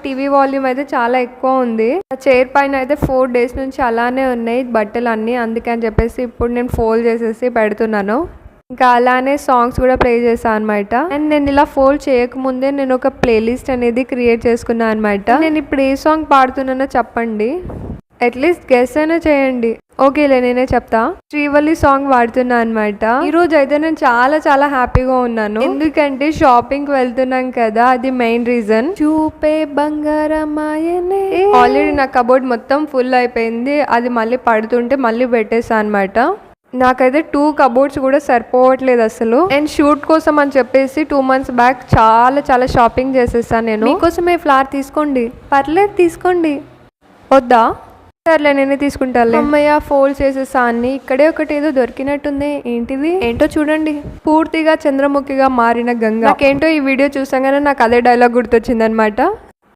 TV volume అయితే చాలా ఎక్కువ ఉంది. చైర్ పైన అయితే 4 days నుంచి అలానే ఉన్నాయి బట్టలు అన్నీ. అందుకని చెప్పేసి ఇప్పుడు నేను ఫోల్డ్ చేసేసి పెడుతున్నాను. ఇంకా అలానే సాంగ్స్ కూడా ప్లే చేశాను అనమాట. అండ్ నేను ఇలా ఫోల్డ్ చేయకముందే నేను ఒక ప్లేలిస్ట్ అనేది క్రియేట్ చేసుకున్నాను అనమాట. నేను ఇప్పుడు ఏ సాంగ్ పాడుతున్నానో చెప్పండి, అట్లీస్ట్ గెస్ అయినా చేయండి. ఓకేలే, నేనే చెప్తా. శ్రీవల్లి సాంగ్ పాడుతున్నా అనమాట. ఈ రోజు అయితే నేను చాలా చాలా హ్యాపీగా ఉన్నాను, ఎందుకంటే షాపింగ్ కి వెళ్తున్నాం కదా, అది మెయిన్ రీజన్. చూపే బంగారమాయనే. ఆల్రెడీ నా కబోర్డ్ మొత్తం ఫుల్ అయిపోయింది, అది మళ్ళీ పడుతుంటే మళ్ళీ పెట్టేసా అనమాట. నాకైతే 2 కబోర్డ్స్ కూడా సరిపోవట్లేదు అసలు. అండ్ షూట్ కోసం అని చెప్పేసి 2 months బ్యాక్ చాలా చాలా షాపింగ్ చేసేసాను నేను. మీకోసమే ఫ్లవర్ తీసుకోండి. పర్లేదు తీసుకోండి. వద్దా? సర్లే, నేనే తీసుకుంటాను. అమ్మయ్య, ఫోల్డ్ చేసేసా అన్ని. ఇక్కడే ఒకటి ఏదో దొరికినట్టుంది. ఏంటిది? ఏంటో చూడండి. పూర్తిగా చంద్రముఖిగా మారిన గంగ. నాకేంటో ఈ వీడియో చూసాగానే నాకు అదే డైలాగ్ గుర్తొచ్చింది అనమాట.